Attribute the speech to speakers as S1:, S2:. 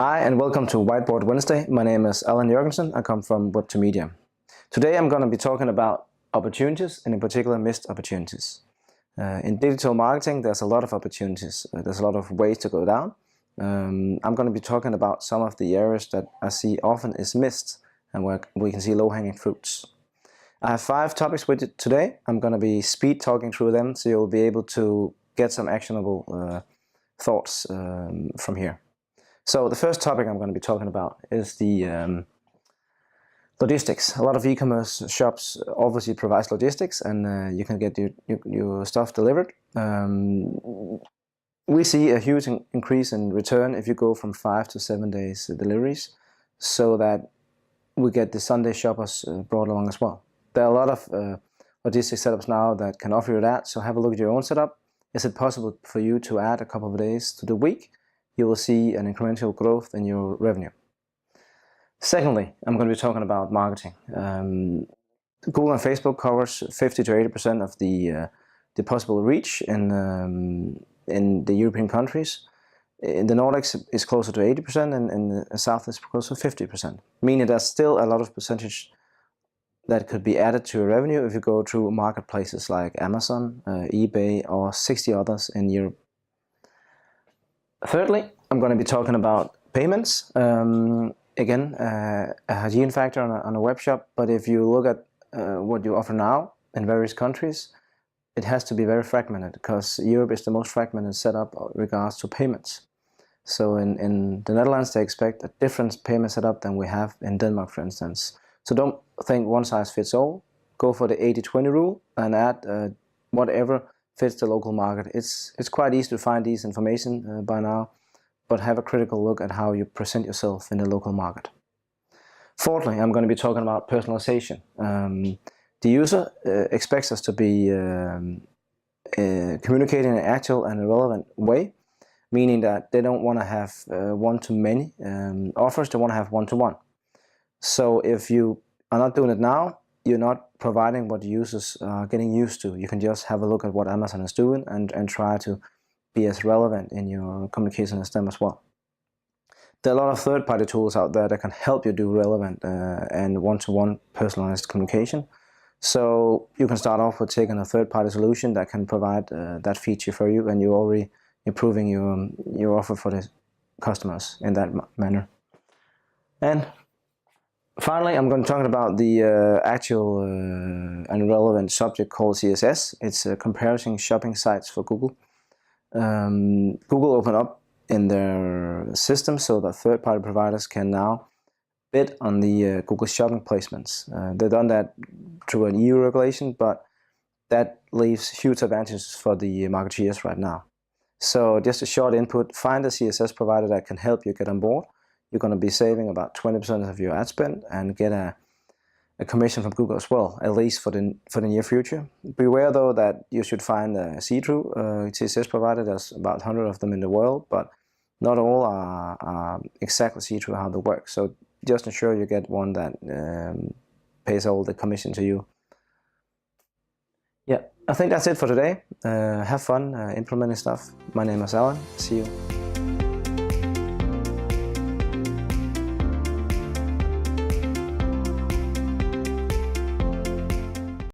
S1: Hi and welcome to Whiteboard Wednesday. My name is Allan Jorgensen. I come from Web to Media. Today I'm going to be talking about opportunities and in particular missed opportunities. In digital marketing there's a lot of opportunities. There's a lot of ways to go down. I'm going to be talking about some of the areas that I see often is missed and where we can see low-hanging fruits. I have 5 topics with you today. I'm going to be speed talking through them so you'll be able to get some actionable thoughts from here. So the first topic I'm going to be talking about is the logistics. A lot of e-commerce shops obviously provide logistics and you can get your stuff delivered. We see a huge increase in return if you go from 5 to 7 days deliveries, so that we get the Sunday shoppers brought along as well. There are a lot of logistics setups now that can offer you that, so have a look at your own setup. Is it possible for you to add a couple of days to the week? You will see an incremental growth in your revenue. Secondly, I'm going to be talking about marketing. Google and Facebook covers 50 to 80% of the possible reach in the European countries. In the Nordics, it's closer to 80%, and in the South, it's closer to 50%. Meaning there's still a lot of percentage that could be added to your revenue if you go through marketplaces like Amazon, eBay, or 60 others in Europe. Thirdly, I'm going to be talking about payments. Again, a hygiene factor on a web shop, but if you look at what you offer now in various countries, it has to be very fragmented because Europe is the most fragmented setup in regards to payments. So in the Netherlands, they expect a different payment setup than we have in Denmark, for instance. So don't think one size fits all. Go for the 80-20 rule and add whatever fits the local market. It's quite easy to find these information by now, but have a critical look at how you present yourself in the local market. Fourthly, I'm going to be talking about personalization. The user expects us to be communicating in an actual and a relevant way, meaning that they don't want to have one-to-many offers, they want to have one-to-one. So if you are not doing it now, you're not providing what users are getting used to. You can just have a look at what Amazon is doing and try to be as relevant in your communication as them as well. There are a lot of third-party tools out there that can help you do relevant and one-to-one personalized communication. So you can start off with taking a third-party solution that can provide that feature for you, and you're already improving your offer for the customers in that manner. And finally, I'm going to talk about the actual and relevant subject called CSS. It's comparison shopping sites for Google. Google opened up in their system so that third-party providers can now bid on the Google shopping placements. They've done that through an EU regulation, but that leaves huge advantages for the marketeers right now. So just a short input, find a CSS provider that can help you get on board. You're going to be saving about 20% of your ad spend and get a commission from Google as well, at least for the near future. Beware though that you should find a see-through CSS provider. There's about 100 of them in the world, but not all are exactly see-through how they work. So just ensure you get one that pays all the commission to you. Yeah, I think that's it for today. Have fun implementing stuff. My name is Allan. See you.